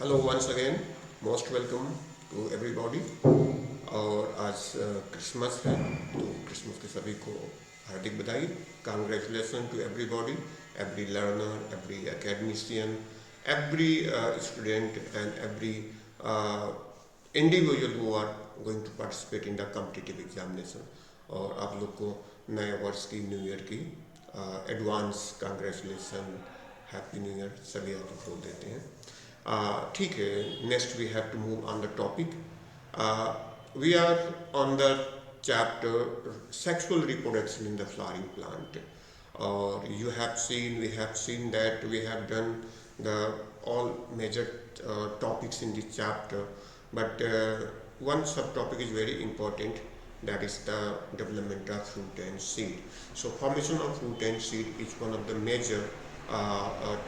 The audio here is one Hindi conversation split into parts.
Hello once again, most welcome to everybody. और आज क्रिसमस है, तो क्रिसमस के सभी को हार्दिक बधाई। Congratulation to everybody, every learner, every academician, every student and every individual who are going to participate in the competitive examination. और आप लोग को नए वर्ष की, न्यू ईयर की advance congratulation, happy new year सभी आप लोग बोल देते हैं। ठीक है, next we have to move on the topic. We are on the chapter sexual reproduction in the flowering plant. Or you have seen, we have seen that we have done the all major topics in this chapter, but one subtopic is very important, that is the development of fruit and seed. So formation of fruit and seed is one of the major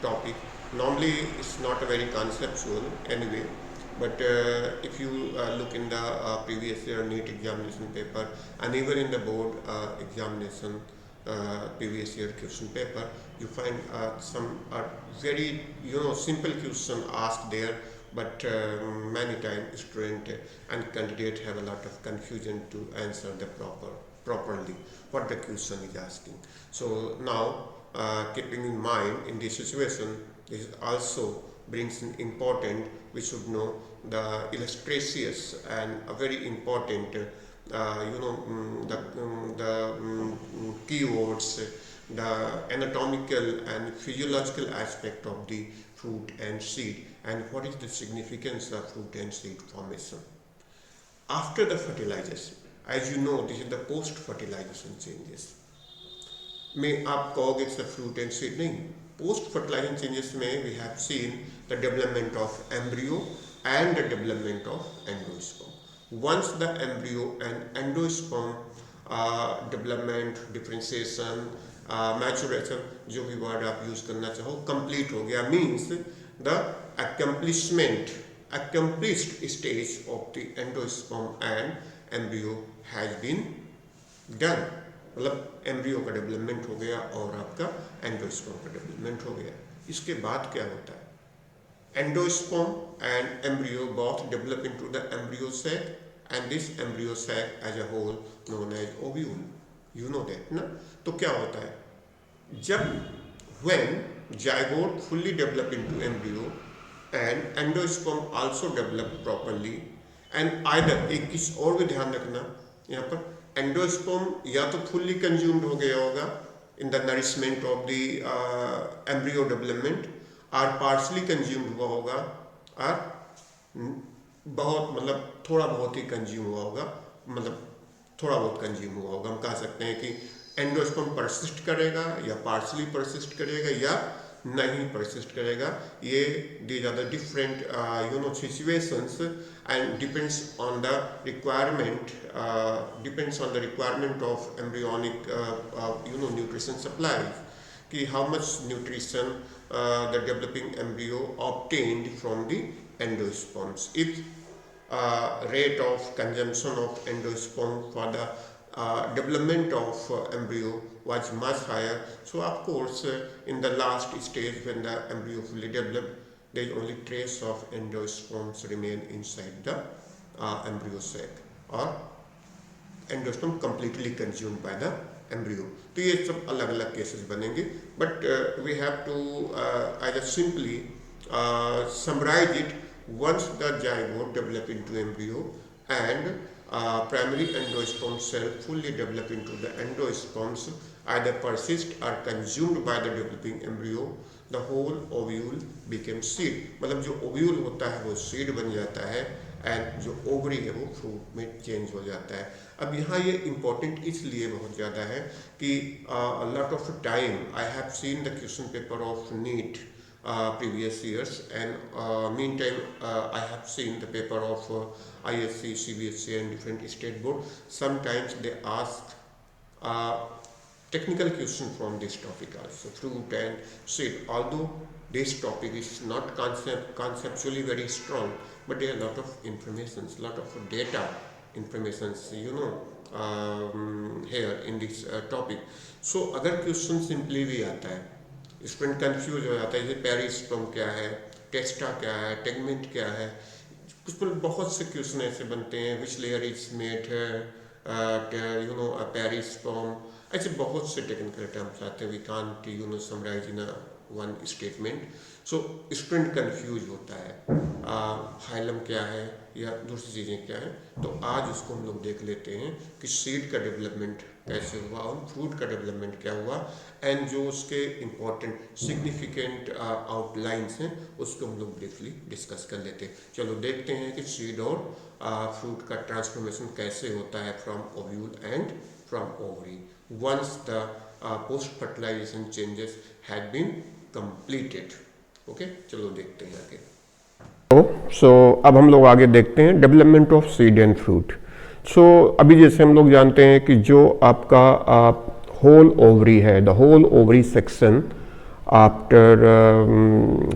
topic. Normally it's not a very conceptual anyway, but if you look in the previous year NEET examination paper and even in the board examination previous year question paper, you find some very simple question asked there, but many times student and candidate have a lot of confusion to answer the properly what the question is asking. So now, keeping in mind in this situation, this also brings in important, we should know the illustrations and a very important the keywords, the anatomical and physiological aspect of the fruit and seed, and what is the significance of fruit and seed formation after the fertilization. As you know, this is the post fertilization changes में आप कहोगे इट्स फ्रूट एंड सीड, नहीं। पोस्ट फर्टिलाइजेशन चेंजेस में we have seen the development of embryo and the development of endosperm. Once the embryo and endosperm development, differentiation, maturation, जो भी वर्ड आप यूज करना चाहो, कंप्लीट हो गया, means the accomplishment accomplished stage of the endosperm and embryo has been done। मतलब एम्ब्रियो का डेवलपमेंट हो गया और आपका एंडोस्पर्म का डेवलपमेंट हो गया। इसके बाद क्या होता है? Endosperm and embryo both develop into the embryo sac and this embryo sac as a whole known as ovule. You know that ना? तो क्या होता है, जब when zygote fully develop into embryo and endosperm also develop properly and either, एक चीज और भी ध्यान रखना यहाँ पर, एंडोस्पर्म या तो फुल्ली कंज्यूम्ड हो गया होगा in the nourishment of the embryo development, और पार्शली कंज्यूम्ड हुआ होगा, और बहुत मतलब थोड़ा बहुत ही कंज्यूम हुआ होगा, मतलब थोड़ा बहुत कंज्यूम हुआ होगा। हम कह सकते हैं कि एंडोस्पर्म परसिस्ट करेगा या पार्शली परसिस्ट करेगा या नहीं परसिस्ट करेगा। ये these are the different situations and depends on the requirement of embryonic nutrition supplies, कि how much nutrition the developing embryo obtained from the endosperms. If rate of consumption of endosperm for the development of embryo was much higher, so of course in the last stage when the embryo fully developed, there is only trace of endosperms remain inside the embryo sac, or endosperm completely consumed by the embryo। तो ये सब अलग अलग केसेस बनेंगे, but we have to I just simply summarize it। once the zygote develop into embryo and primary endosperm cell fully develop into the endosperms either persist or consumed by the developing embryo, the whole ovule became seed। मतलब जो ओव्यूल होता है वो सीड बन जाता है, एंड जो ओवरी है वो फ्रूट में चेंज हो जाता है। अब यहाँ ये इम्पोर्टेंट इसलिए बहुत ज़्यादा है कि lot of time I have seen the question paper of NEET previous years, and meantime I have seen the paper of ISC, CBSC and different state board. Sometimes they ask technical question from this topic also, fruit and seed. Although this topic is not conceptually very strong, but there are a lot of informations, lot of data informations here in this topic. So अगर क्वेश्चन सिंपली भी आता है, स्टूडेंट कंफ्यूज हो जाता है, जैसे पेरिस्पर्म क्या है, टेस्टा क्या है, टेगमेंट क्या है, कुछ पर बहुत से क्वेश्चन ऐसे बनते हैं, which layer is made you know paris form, ऐसे बहुत से टेक्निकल टर्म्स आते हैं, we can't you know summarize in one statement. So student confuse होता है हाइलम क्या है या दूसरी चीज़ें क्या हैं। तो आज उसको हम लोग देख लेते हैं कि सीड का डेवलपमेंट कैसे हुआ और फ्रूट का डेवलपमेंट क्या हुआ, एंड जो उसके इम्पोर्टेंट सिग्निफिकेंट आउटलाइंस हैं उसको हम लोग ब्रीफली डिस्कस कर लेते हैं। चलो देखते हैं कि सीड और फ्रूट का ट्रांसफॉर्मेशन कैसे होता है from ovule and from ovary once the post fertilisation changes had been completed. Okay, चलो देखते हैं आगे। सो अब हम लोग आगे देखते हैं development of seed and fruit. So अभी जैसे हम लोग जानते हैं कि जो आपका होल ओवरी है, the whole ovary section after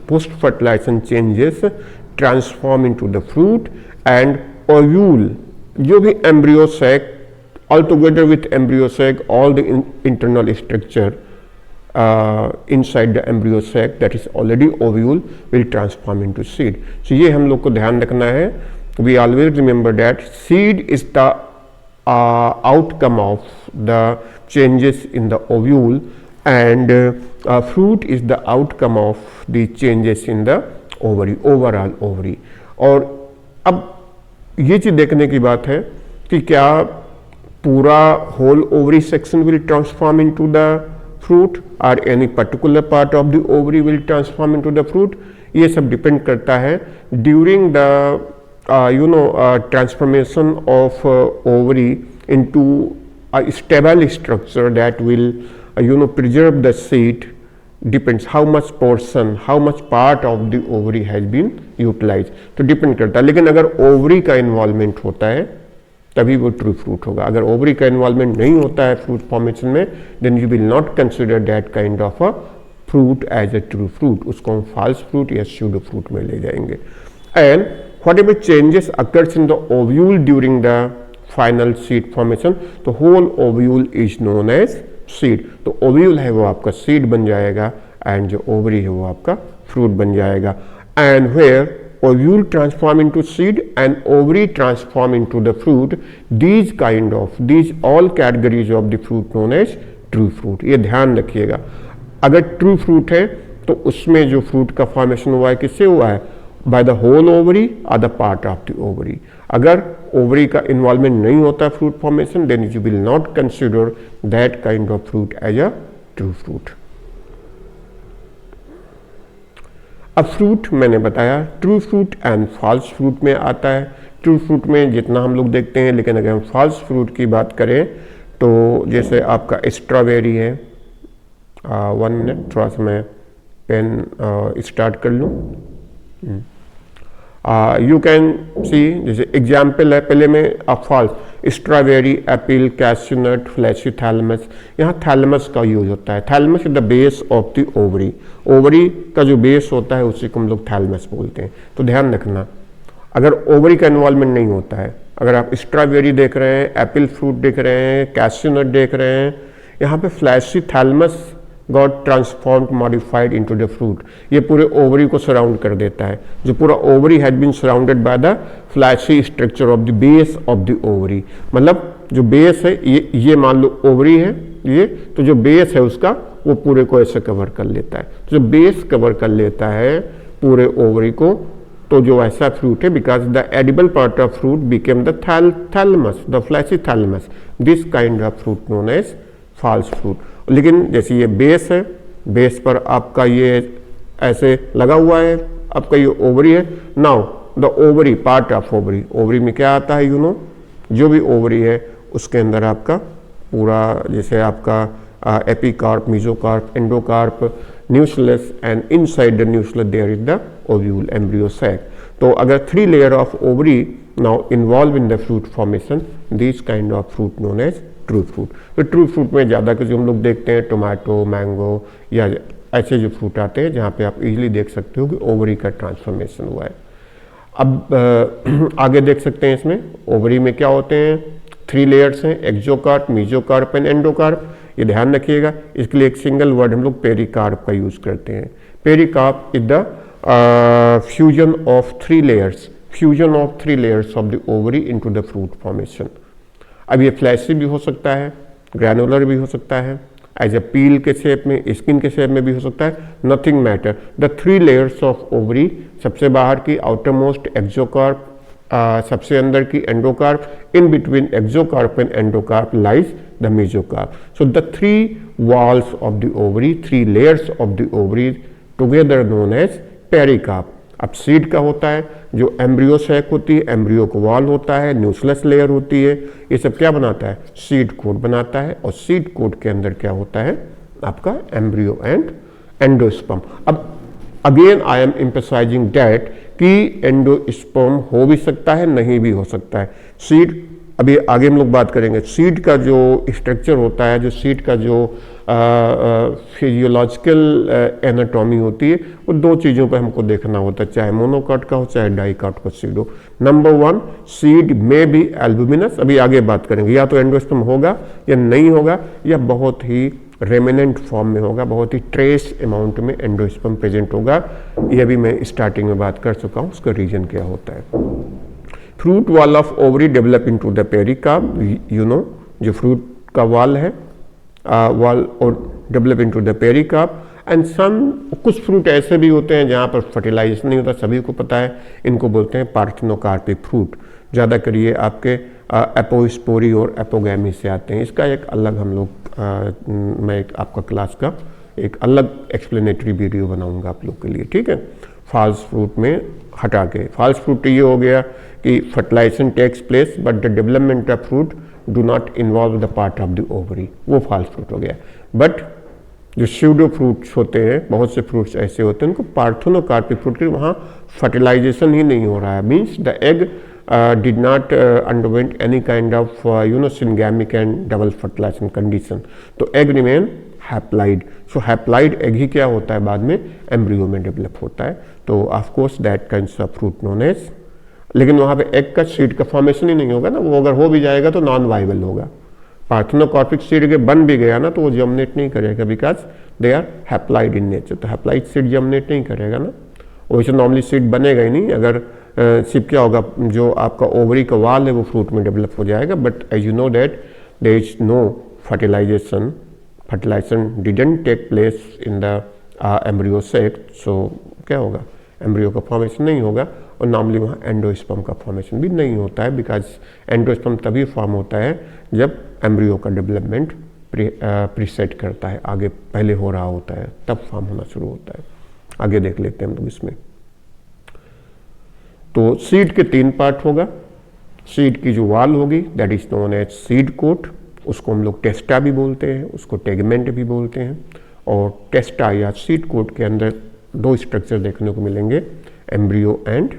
post fertilisation changes transform into the fruit and ovule, जो भी embryo sac all together with embryo sac all the internal structure inside the embryo sac that is already ovule will transform into seed. So ये हम लोग को ध्यान रखना है, we always remember that seed is the outcome of the changes in the ovule and fruit is the outcome of the changes in the ovary, overall ovary. और अब ये चीज़ देखने की बात है कि क्या पूरा whole ovary section will transform into the fruit or any particular part of the ovary will transform into the fruit. ये सब डिपेंड करता है during the transformation of ovary into a stable structure that will preserve the seed. Depends how much portion, how much part of the ovary has been utilized. तो डिपेंड करता है, लेकिन अगर ओवरी का इन्वॉल्वमेंट होता है तभी वो ट्रू फ्रूट होगा। अगर ओवरी का इन्वॉल्वमेंट नहीं होता है फ्रूट फॉर्मेशन में, then you will not consider that kind of a fruit as a true fruit, उसको हम फॉल्स फ्रूट या स्यूडो फ्रूट में ले जाएंगे। And whatever changes occurs in the ovule during the final seed formation, तो whole ovule is known as seed. तो ओव्यूल है वो आपका सीड बन जाएगा एंड जो ओवरी है वो आपका फ्रूट बन जाएगा। And where ovule transform into seed and ovary transform into the fruit, these all categories of the fruit known as true fruit. ये ध्यान रखिएगा, अगर ट्रू फ्रूट है तो उसमें जो फ्रूट का फॉर्मेशन हुआ है किससे हुआ है, बाय द होल ओवरी और the part of the ovary. अगर ओवरी का इन्वॉल्वमेंट नहीं होता fruit formation, then you will not consider that kind of fruit as a true fruit. अब फ्रूट मैंने बताया true fruit and false fruit में आता है। ट्रू फ्रूट में जितना हम लोग देखते हैं, लेकिन अगर हम फॉल्स फ्रूट की बात करें तो जैसे आपका स्ट्रॉबेरी है, 1 मिनट थोड़ा सा मैं पेन स्टार्ट कर लूँ। यू कैन सी जैसे एग्जाम्पल है, पहले में false, strawberry, apple, cashew nut, fleshy thalamus. यहाँ थैलमस का यूज होता है। Thalamus is the base of the ovary. Ovary का जो बेस होता है उसी को हम लोग थैलमस बोलते हैं। तो ध्यान रखना, अगर ओवरी का इन्वॉल्वमेंट नहीं होता है, अगर आप स्ट्रॉबेरी देख रहे हैं, एप्पल फ्रूट देख रहे हैं, कैश्यूनट देख रहे हैं, यहाँ पे fleshy thalamus got transformed modified into the fruit. ये पूरे ओवरी को सराउंड कर देता है। जो पूरा ovary has been surrounded by the fleshy structure of the base of the ovary. मतलब जो बेस है ये मान लो ओवरी है ये, तो जो बेस है उसका वो पूरे को ऐसे कवर कर लेता है। तो जो बेस कवर कर लेता है पूरे ओवरी को, तो जो ऐसा फ्रूट है, because the edible part of fruit became the thalamus, the fleshy thalamus, this kind of fruit known as false fruit. लेकिन जैसे ये बेस है, बेस पर आपका ये ऐसे लगा हुआ है, आपका ये ओवरी है। Now the ovary, part of ovary, ovary में क्या आता है, जो भी ओवरी है उसके अंदर आपका पूरा जैसे आपका epicarp, mesocarp, endocarp, nucleus and inside the nucleus there is the ovule, embryo sac. तो अगर 3 layer of ovary now involve in the fruit formation, this kind of fruit known as true fruit. तो ट्रू फ्रूट में ज़्यादा के जो हम लोग देखते हैं टोमेटो, मैंगो या ऐसे जो फ्रूट आते हैं जहाँ पे आप इजीली देख सकते हो कि ओवरी का ट्रांसफॉर्मेशन हुआ है। अब आगे देख सकते हैं इसमें ओवरी में क्या होते हैं, 3 लेयर्स हैं, एक्सोकार्प, मेसोकार्प एंड एंडोकार्प। ये ध्यान रखिएगा, इसके लिए एक सिंगल वर्ड हम लोग पेरिकार्प का यूज़ करते हैं। Pericarp is the fusion of three layers of the ovary into the fruit formation. अब ये फ्लैशी भी हो सकता है, ग्रैनुलर भी हो सकता है, एज ए पील के शेप में, स्किन के शेप में भी हो सकता है, nothing matter. The 3 layers of ovary, सबसे बाहर की आउटर मोस्ट एक्सोकार्प, सबसे अंदर की endocarp, in between एक्सोकार्प and endocarp lies the mesocarp. So the 3 walls of the ovary, 3 layers of the ovary together known as pericarp. अब सीड का होता है, जो एम्ब्रियो सैक होती है, एम्ब्रियो को वॉल होता है, न्यूक्लियस लेयर होती है, ये सब क्या बनाता है? सीड कोट बनाता है. और सीड कोट के अंदर क्या होता है? आपका एम्ब्रियो एंड एंडोस्पर्म. अब again I am emphasising that कि एंडोस्पर्म हो भी सकता है, नहीं भी हो सकता है. सीड, अभी आगे हम लोग बात करेंगे. सीड का जो स्ट्रक्चर होता है, जो सीड का जो फिजियोलॉजिकल एनाटॉमी होती है, वो 2 चीज़ों पर हमको देखना होता है, चाहे मोनोकॉट का हो चाहे डाइकॉट का सीड हो. नंबर 1, सीड में बी एल्बुमिनस. अभी आगे बात करेंगे, या तो एंडोस्पर्म होगा या नहीं होगा, या बहुत ही रेमिनेंट फॉर्म में होगा, बहुत ही ट्रेस अमाउंट में एंडोस्पर्म प्रेजेंट होगा. ये भी मैं स्टार्टिंग में बात कर चुका हूँ, उसका रीजन क्या होता है. Fruit wall of ovary develop into the pericarp. You know, जो फ्रूट का वॉल है, वॉल और develop into the pericarp. And some, कुछ फ्रूट ऐसे भी होते हैं जहाँ पर फर्टिलाइजेशन नहीं होता, सभी को पता है. इनको बोलते हैं पार्थेनोकार्पिक फ्रूट. ज़्यादा करिए आपके एपोस्पोरी और एपोगैमी से आते हैं. इसका एक अलग हम लोग मैं एक आपका क्लास का एक अलग एक्सप्लेनेटरी वीडियो बनाऊंगा आप लोग के लिए, ठीक है. फॉल्स फ्रूट में हटा के, फॉल्स फ्रूट ये हो गया कि fertilization takes place but the development of fruit do not involve the part of the ovary, वो फॉल्स फ्रूट हो गया. बट जो स्यूडो फ्रूट्स होते हैं, बहुत से फ्रूट्स ऐसे होते हैं, उनको पार्थेनोकार्पिक फ्रूट के वहाँ फर्टिलाइजेशन ही नहीं हो रहा है. Means the egg did not underwent any kind of syngamic and double fertilization condition. तो एग रिमेन हैप्लाइड. सो हैप्लाइड एग ही क्या होता है? बाद में एम्ब्रियो में डेवलप होता है. तो of course that kinds of fruit known as, लेकिन वहाँ पे एग का सीड का फॉर्मेशन ही नहीं होगा ना. वो अगर हो भी जाएगा तो नॉन वाइबल होगा. पार्थेनोकार्पिक सीड के बन भी गया ना तो वो जर्मिनेट नहीं करेगा, because they are haploid in nature. तो हैप्लाइड सीड जर्मिनेट नहीं करेगा ना, वैसे नॉर्मली सीड बनेगा ही नहीं. अगर सिर्फ क्या होगा, जो आपका ओवरी का वाल है वो फ्रूट में डेवलप हो जाएगा. But as you know that there is no fertilisation didn't take place in the embryo set. So क्या होगा? एम्ब्रियो का फॉर्मेशन नहीं होगा. और नॉर्मली वहाँ एंडोस्पर्म का फॉर्मेशन भी नहीं होता है, बिकॉज एंडोस्पर्म तभी फॉर्म होता है जब एम्ब्रियो का डेवलपमेंट प्रीसेट करता है, आगे पहले हो रहा होता है, तब फॉर्म होना शुरू होता है. आगे देख लेते हैं हम लोग इसमें. तो सीड के 3 पार्ट होगा. सीड की जो वाल होगी that is known as seed coat, उसको हम लोग टेस्टा भी बोलते हैं, उसको टेगमेंट भी बोलते हैं. और टेस्टा या सीड कोट के अंदर 2 स्ट्रक्चर देखने को मिलेंगे, एम्ब्रियो एंड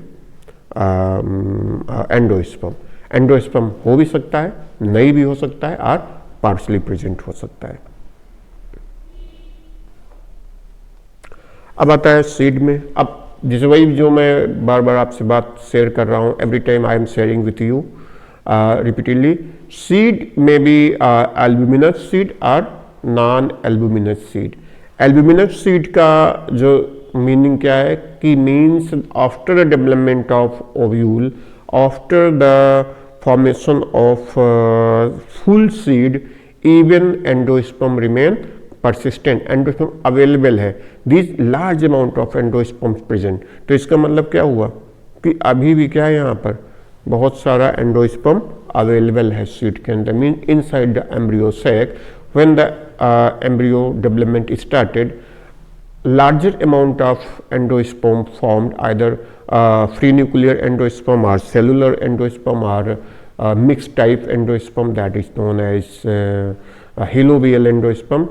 एंडोस्पर्म. एंडोस्पर्म हो भी सकता है, नहीं भी हो सकता है, और पार्शली प्रेजेंट हो सकता है. अब आता है सीड में. अब जैसे वही जो मैं बार बार आपसे बात शेयर कर रहा हूँ, every time I am sharing with you repeatedly. Seed में बी एल्बुमिनस सीड और non albuminous seed. Albuminous seed का जो मीनिंग क्या है कि means after the development of ovule, after the formation of full seed, even endosperm remain persistent. Endosperm available है. This large amount of endosperms present. तो इसका मतलब क्या हुआ कि अभी भी क्या है, यहाँ पर बहुत सारा एंडोस्पर्म अवेलेबल है सीड के अंदर. Mean inside the embryo sac when the embryo development started, larger amount of endosperm formed, either free nuclear endosperm or cellular endosperm or mixed type endosperm, that is known as halovial endosperm.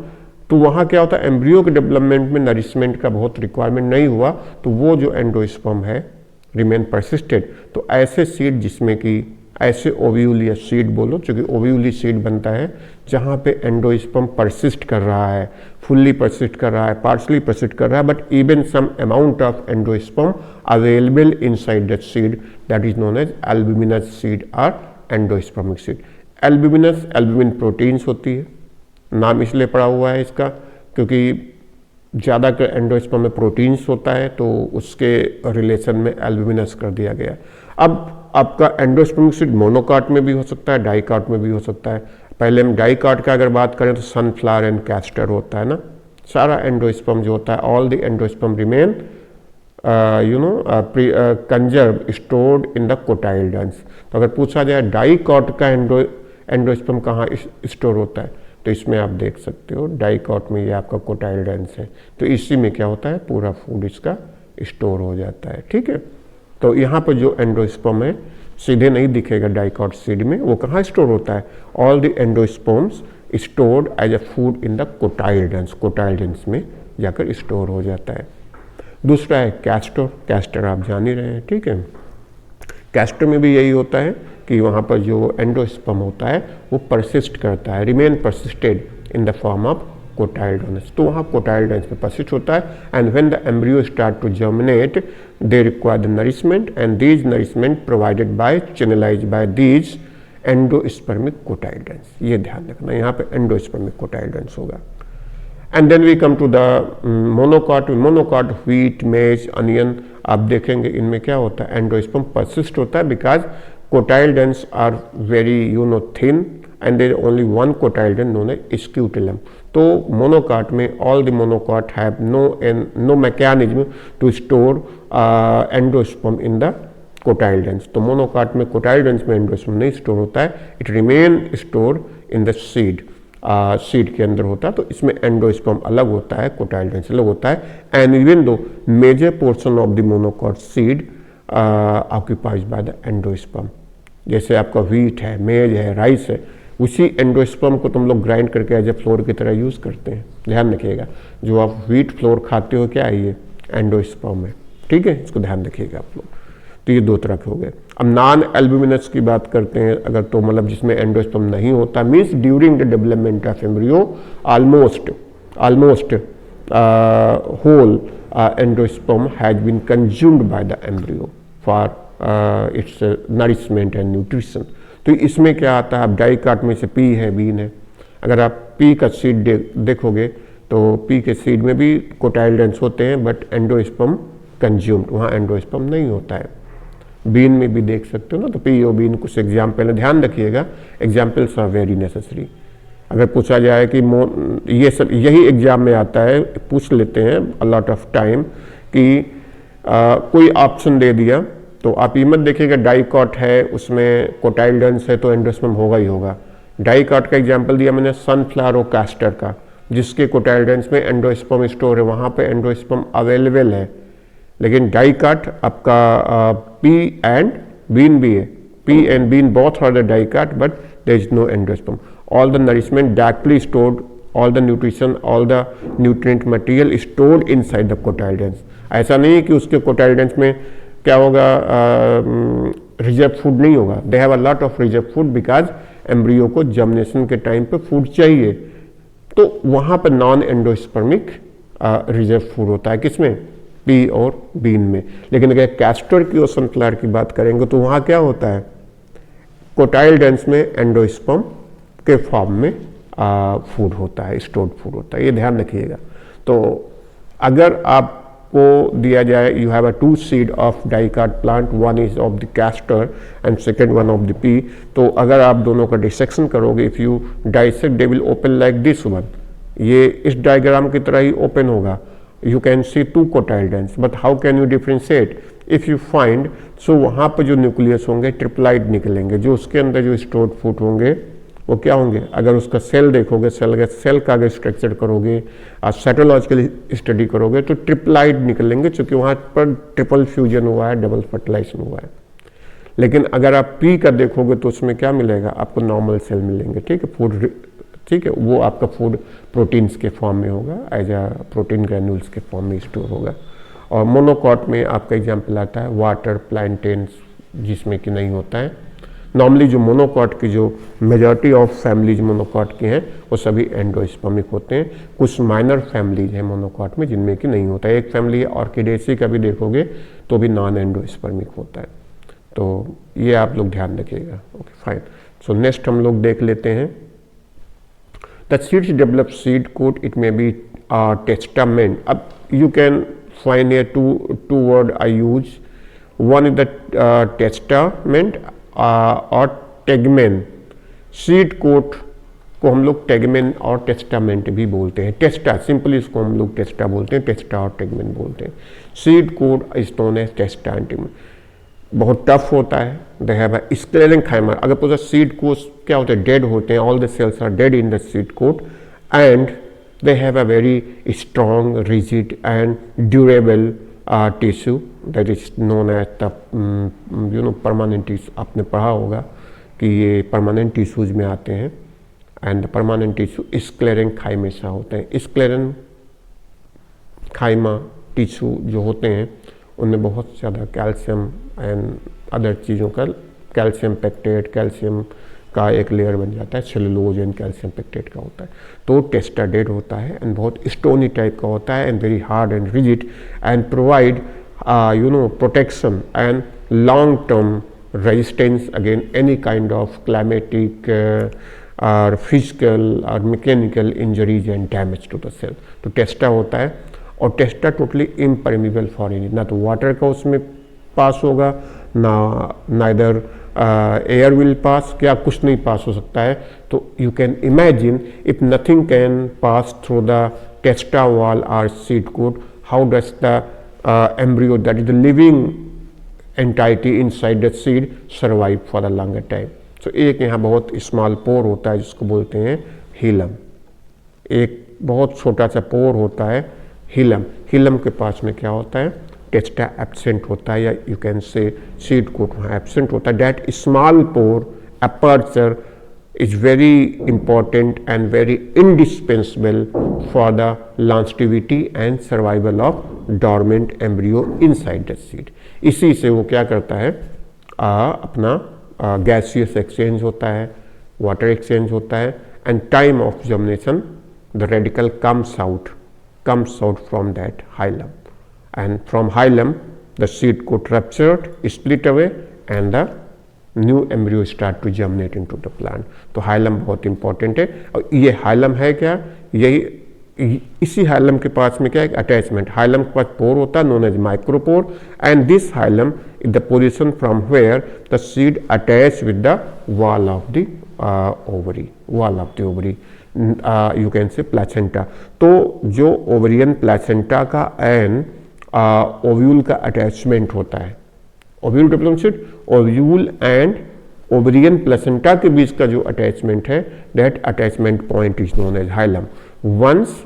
तो वहाँ क्या होता है, एम्ब्रियो के डेवलपमेंट में नरिशमेंट का बहुत रिक्वायरमेंट नहीं हुआ, तो वो जो एंडोस्पर्म है रिमेन परसिस्टेड. तो ऐसे सीड जिसमें कि ऐसे ओव्यूल या सीड बोलो, क्योंकि ओव्यूल ही सीड बनता है जहाँ पे एंडोस्पर्म परसिस्ट कर रहा है, फुल्ली परसिस्ट कर रहा है, पार्शली परसिस्ट कर रहा है, but even some amount of endosperm available inside that seed, that is known as albuminous seed और endospermic seed. Albuminous, albumin proteins होती है, नाम इसलिए पड़ा हुआ है इसका क्योंकि ज़्यादा कर एंडोस्पर्म में प्रोटीन्स होता है, तो उसके रिलेशन में एल्ब्यूमिनस कर दिया गया। अब आपका एंडोस्पर्मिक सीड मोनोकाट में भी हो सकता है, डाइकाट में भी हो सकता है। पहले हम डाइकाट का अगर बात करें तो सनफ्लावर एंड कैस्टर होता है ना, सारा एंडोस्पर्म जो होता है, all the endosperm remain conserve stored in the cotyledons. तो अगर पूछा जाए डाइकाट का एंडोस्पर्म कहाँ स्टोर होता है, तो इसमें आप देख सकते हो डाइकाट में ये आपका कोटाइलडन्स है, तो इसी में क्या होता है, पूरा फूड इसका स्टोर हो जाता है। ठीक है, तो यहाँ पर जो एंडोस्पर्म है सीधे नहीं दिखेगा डाइकाट सीड में, वो कहाँ स्टोर होता है, all the endosperms stored as a food in the cotyledons, cotyledons में जाकर स्टोर हो जाता है। दूसरा है कैस्टर, कैस्टर आप जान ही रहे हैं। ठीक है, कैस्टर में भी यही होता है कि वहाँ पर जो एंडोस्पर्म होता है वो परसिस्ट करता है, remain persisted in the form of cotyledons, तो वहाँ कोटाइलडन्स में परसिस्ट होता है। And when the embryo start to germinate they require the nourishment and these nourishment provided by channelised by these endospermic cotyledons. ये ध्यान रखना, यहाँ पे एंडोस्पर्मिक कोटाइलडन्स होगा। And then we come to the monocot. Monocot wheat, maize, onion, आप देखेंगे इनमें क्या होता है, एंडोस्पर्म परसिस्ट होता है because cotyledons are very thin and there only one cotyledon known as scutellum. तो मोनोकॉट में all the monocot have no mechanism to store endosperm in the cotyledons. तो मोनोकॉट में कोटाइलडन्स में एंडोस्पर्म नहीं स्टोर होता है, it remain store in the seed, seed के अंदर होता है। तो इसमें एंडोस्पर्म अलग होता है, कोटाइलडन्स अलग होता है। And even though major portion of the monocot seed occupies by the endosperm, जैसे आपका व्हीट है, मेज है, राइस है, उसी एंडोस्पर्म को तुम लोग ग्राइंड करके एज ए फ्लोर की तरह यूज़ करते हैं। ध्यान रखिएगा, जो आप व्हीट फ्लोर खाते हो क्या है, ये एंडोस्पर्म है। ठीक है, इसको ध्यान रखिएगा आप लोग। तो ये दो तरह के हो गए। अब नॉन एल्ब्यूमिनस की बात करते हैं अगर, तो मतलब जिसमें एंडोस्पर्म नहीं होता, means during the development of embryo almost whole endosperm has been consumed by the embryo for its nourishment and nutrition. तो इसमें क्या आता है, अब डाइकाट में से पी है, बीन है। अगर आप पी का सीड देखोगे तो पी के सीड में भी कोटाइलडन्स होते हैं बट एंडोस्पर्म कंज्यूम्ड, वहाँ एंडोस्पर्म नहीं होता है। बीन में भी देख सकते हो ना, तो पी और बीन कुछ एग्जाम्पल है, ध्यान रखिएगा, एग्जाम्पल्स आर वेरी नेसेसरी। अगर पूछा जाए कि ये सब यही एग्जाम में आता है, पूछ लेते हैं अ लॉट ऑफ टाइम कि कोई ऑप्शन दे दिया तो आप ये मत देखिएगा डाइकाट है उसमें कोटाइलडन्स है तो एंडोस्पर्म होगा ही होगा। डाइकाट का एग्जाम्पल दिया मैंने सनफ्लावर और कैस्टर का, जिसके कोटाइलडन्स में एंडोस्पर्म स्टोर है, वहाँ पे एंडोस्पर्म अवेलेबल है। लेकिन डाइकाट आपका पी एंड बीन भी है, pea and bean both are the dicot but there is no endosperm. All the nourishment directly stored, all the nutrition, all the nutrient material stored inside the cotyledons. ऐसा नहीं है कि उसके कोटाइलडन्स में क्या होगा, रिजर्व फूड नहीं होगा। दे have a lot of reserve food because embryo को जर्मिनेशन के टाइम पे फूड चाहिए, तो वहाँ पर नॉन एंडोस्पर्मिक रिजर्व फूड होता है, किसमें, पी और बीन में। लेकिन अगर कैस्टर की और सनफ्लावर की बात करेंगे तो वहाँ क्या होता है, कोटाइलडन्स में एंडोस्पर्म के फॉर्म में फूड होता है, स्टोर्ड फूड होता है, ये ध्यान रखिएगा। तो अगर आपको दिया जाए you have a two seed of dicot plant, one is of the castor and second one of the pea, तो अगर आप दोनों का डिसेक्शन करोगे, if you dissect they will open like this one, ये इस डायग्राम की तरह ही ओपन होगा। You can see two cotyledons, but how can you differentiate? If you find, so वहाँ पर जो न्यूक्लियस होंगे ट्रिप्लाइड निकलेंगे, जो उसके अंदर जो स्टोर्ड फूड होंगे वो क्या होंगे, अगर उसका सेल देखोगे, सेल का अगर स्ट्रक्चर करोगे, साइटोलॉजिकल स्टडी करोगे तो ट्रिप्लाइड निकलेंगे, क्योंकि वहाँ पर ट्रिपल फ्यूजन हुआ है, डबल फर्टिलाइजेशन हुआ है। लेकिन अगर आप पी का देखोगे तो उसमें क्या मिलेगा, आपको नॉर्मल सेल मिलेंगे। ठीक है, फूड, ठीक है, वो आपका फूड प्रोटीन्स के फॉर्म में होगा, एज अ प्रोटीन ग्रैन्यूल्स के फॉर्म में स्टोर होगा। और मोनोकॉट में आपका एग्जांपल आता है वाटर प्लांटेन्स, जिसमें कि नहीं होता है। नॉर्मली जो मोनोकॉट की जो मेजॉरिटी ऑफ फैमिलीज मोनोकॉट की हैं वो सभी एंडोस्पर्मिक होते हैं। कुछ माइनर फैमिलीज हैं मोनोकॉट में जिनमें कि नहीं होता है। एक फैमिली है ऑर्किडेसी का भी देखोगे तो भी नॉन एंडोस्पर्मिक होता है। तो ये आप लोग ध्यान रखिएगा। Okay fine. सो नेक्स्ट हम लोग देख लेते हैं The seeds develop seed coat. It may be testament. You can find here two word I use. One is the testament और tegmen. सीड कोट को हम लोग टेगमेन और टेस्टामेंट भी बोलते हैं. टेस्टा सिंपली इसको हम लोग टेस्टा बोलते हैं, टेस्टा और टेगमेन बोलते हैं. Seed coat is known as टेस्टा and tegmen. बहुत टफ होता है. दे हैव अ स्क्लेरेन खाइमर. अगर पूरा सीड कोट क्या होते हैं, डेड होते हैं. All the cells are dead in the seed coat and they have a very strong, rigid and durable tissue that is known as the permanent tissue. आपने पढ़ा होगा कि ये परमानेंट टिश्यूज में आते हैं. एंड परमानेंट टिश्यू स्क्लेरेन खाइमेसा होते हैं. स्क्लेरेन खाइमा टिश्यू जो होते हैं उनमें बहुत ज़्यादा कैल्शियम एंड अदर चीज़ों का, कैल्शियम पेक्टेट, कैल्शियम का एक लेयर बन जाता है. सेलुलोज एंड कैल्शियम पेक्टेट का होता है. तो टेस्टा डेड होता है एंड बहुत स्टोनी टाइप का होता है and very hard and rigid and provide protection and long term resistance against any kind of climatic or physical or mechanical injuries and damage to the cell. तो टेस्टा होता है और टेस्टा टोटली इम्परमिबल फॉर एनी. ना तो वाटर का उसमें पास होगा, ना इधर एयर विल पास, क्या कुछ नहीं पास हो सकता है. तो you can imagine if nothing can pass through the testa wall और seed coat, how does the embryo that is the living entity inside the seed survive for a longer time. So एक यहाँ बहुत स्मॉल पोर होता है जिसको बोलते हैं हीलम. एक बहुत छोटा सा पोर होता है हीलम. हीलम के पास में क्या होता है, टेस्टा एब्सेंट होता है, या you can say seed coat वहाँ एब्सेंट होता है. That small pore aperture is very important and very indispensable for the longevity and survival of dormant embryo inside the seed. इसी से वो क्या करता है, अपना gaseous exchange होता है, water exchange होता है, and time of germination the radical comes out from that hilum, and from hilum the seed coat ruptured, split away, and the new embryo start to germinate into the plant. तो हाइलम बहुत इंपॉर्टेंट है. और ये हाइलम है क्या, यही इसी हाइलम के पास में क्या है, अटैचमेंट. हाइलम के पास पोर होता है known as micropore and this hilum is the position from where the seed attach with the wall of the ovary. You can say placenta. तो जो ओवरियन प्लेसेंटा का एंड ओव्यूल का अटैचमेंट होता है, ovule development, ovule and ovarian placenta के बीच का जो अटैचमेंट है, that attachment point is known as hilum. Once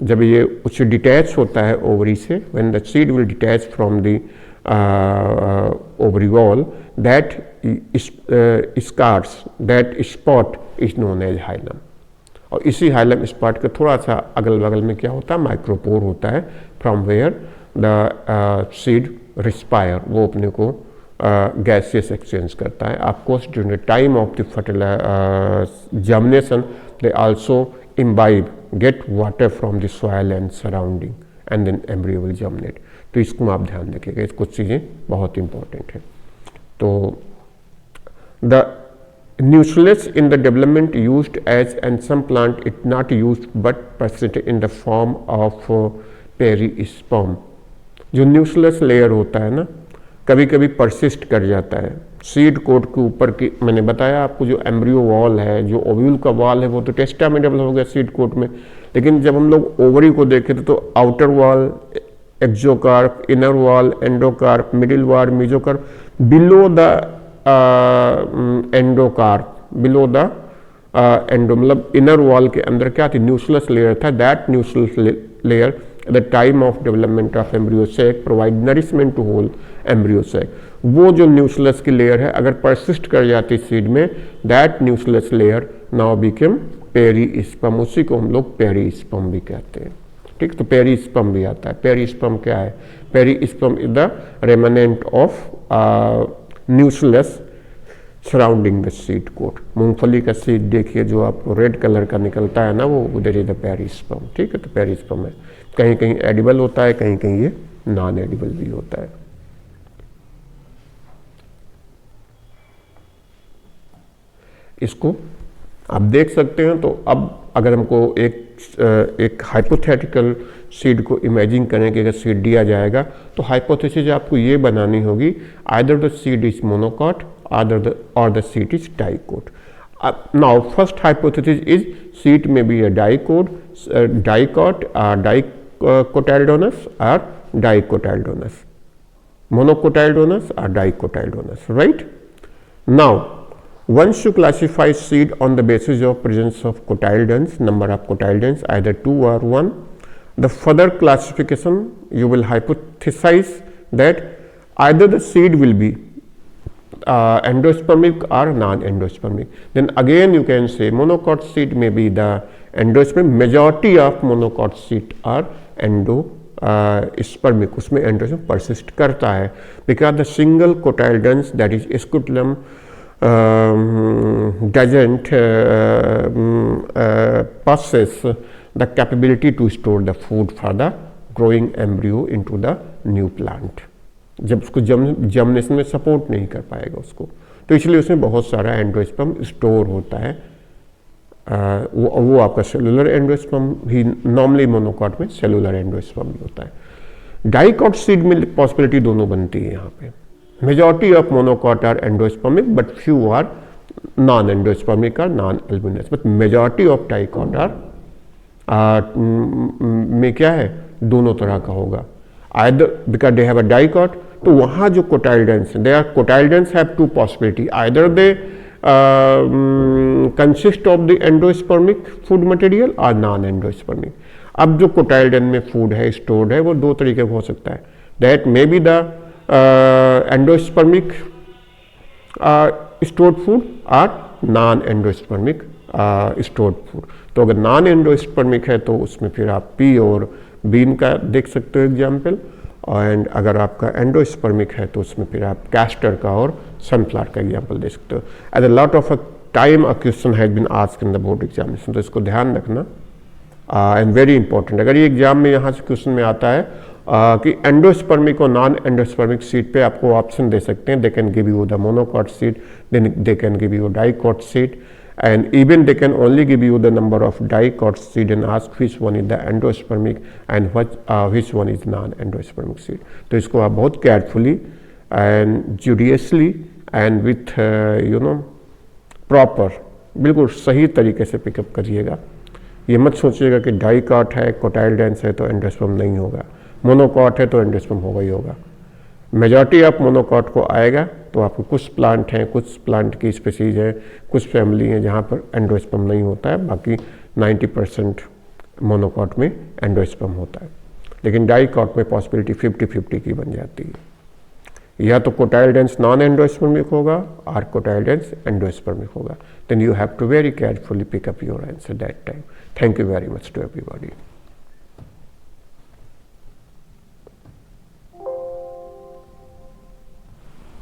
जब ये उससे डिटैच होता है ओवरी से, when the seed will detach from the ovary wall, that scars, that spot is known as hilum. और इसी हाइलम स्पॉट के थोड़ा सा अगल बगल में क्या होता है, माइक्रोपोर होता है, from where the seed respire, वो अपने को गैसियस एक्सचेंज करता है. Of course during the time of the fertilization germination they also imbibe, get water from the soil and surrounding, and then embryo will germinate. तो इसको आप ध्यान रखिएगा, इस कुछ चीज़ें बहुत इंपॉर्टेंट है. तो the nucleus in the development used as and some plant it not used but persisted in the form of perisperm. जो न्यूक्लियस लेयर होता है ना, कभी कभी परसिस्ट कर जाता है. सीड कोट के ऊपर की मैंने बताया आपको, जो एम्ब्रियो वॉल है, जो ओव्यूल का वॉल है, वो तो टेस्टा में डेवलप हो गया सीड कोट में. लेकिन जब हम लोग ओवरी को देखे तो outer wall एक्सोकार्प, inner wall endocarp, middle wall mesocarp, below the endocarp, below the endo, मतलब इनर वॉल के अंदर क्या थी, न्यूक्लियस लेयर था. That nucleus layer at the time of development of embryo sac provide nourishment to whole embryo sac. वो जो न्यूक्लियस की लेयर है अगर परसिस्ट कर जाती सीड में, that nucleus layer now become perisperm. उसी को हम लोग पेरिस्पर्म भी कहते हैं. ठीक, तो पेरिस्पर्म भी आता है. पेरिस्पर्म क्या है, perisperm is the remnant of nucleus surrounding the seed coat. मूंगफली का सीड देखिए जो आपको रेड कलर का निकलता है ना, वो उधर इज द पेरिस्पर्म. ठीक है, तो पेरिस्पर्म है. कहीं कहीं एडिबल होता है, कहीं कहीं ये नॉन एडिबल भी होता है. इसको आप देख सकते हैं. तो अब अगर हमको एक हाइपोथेटिकल सीड को इमेजिन करें कि अगर सीड दिया जाएगा तो हाइपोथेसिस आपको ये बनानी होगी either the seed is monocot और the seed is dicot. Now first hypothesis is seed may be a dicot, dicotyledonous or dicotyledonous, monocotyledonous or dicotyledonous, right? Now once you classify seed on the basis of presence of cotyledons, number of cotyledons either 2 or 1, the further classification you will hypothesize that either the seed will be endospermic or non-endospermic. Then again you can say monocot seed may be the endospermic. Majority of monocot seed are endospermic. उसमें endosperm persist करता है because the single cotyledons that is scutellum doesn't possess the capability to store the food for the growing embryo into the new plant. जब उसको जर्मिनेशन में सपोर्ट नहीं कर पाएगा उसको, तो इसलिए उसमें बहुत सारा एंडोस्पर्म स्टोर होता है. वो आपका सेलुलर एंडोस्पर्म ही नॉर्मली मोनोकॉट में सेलुलर एंडोस्पर्म भी होता है. डाइकॉट सीड में पॉसिबिलिटी दोनों बनती है. यहाँ पे majority of monocot are endospermic but few are non endospermic और non albuminous, but majority of dicot are में क्या है दोनों तरह का होगा. either because they have a dicot, तो वहाँ जो cotyledons they are cotyledons have two possibility, either they consist of the endospermic food material or non endospermic. अब जो cotyledon में food है stored है वो दो तरीके का हो सकता है. that may be the endospermic stored food or non endospermic stored food. तो अगर non endospermic है तो उसमें फिर आप पी और बीन का देख सकते हो एग्जाम्पल, एंड अगर आपका एंडोस्पर्मिक है तो उसमें फिर आप कैस्टर का और सनफ्लावर का एग्जाम्पल दे सकते हो. At a lot of a time a question has been asked in the board examination, तो इसको ध्यान रखना एंड वेरी इंपॉर्टेंट. अगर ये एग्जाम में यहाँ से क्वेश्चन में आता है कि एंडोस्पर्मिक और नॉन एंडोस्पर्मिक सीड पे आपको ऑप्शन दे सकते हैं, they can give you the monocot seed, then they can give you dicot seed, and even they can only give you the number of dicot seed and ask which one is the endospermic and which one is non-endospermic seed. तो इसको आप बहुत carefully and judiciously and with proper बिल्कुल सही तरीके से पिकअप करिएगा. ये मत सोचिएगा कि डाइकॉट है कोटाइलडेंस है तो एंडोस्पर्म नहीं होगा, मोनोकॉट है तो एंडोस्पर्म होगा ही होगा. मेजॉरिटी ऑफ मोनोकॉट को आएगा तो आपको कुछ प्लांट हैं, कुछ प्लांट की स्पीसीज है, कुछ फैमिली हैं जहाँ पर एंडोस्पर्म नहीं होता है, बाकी 90% मोनोकॉट में एंडोस्पर्म होता है. लेकिन डाइकॉट में पॉसिबिलिटी 50-50 की बन जाती है. या तो कोटाइलडेंस नॉन एंडोस्पर्मिक होगा और कोटाइलडेंस एंडोस्पर्मिक होगा. Then you have to very carefully pick up your answer that time. Thank you very much to everybody.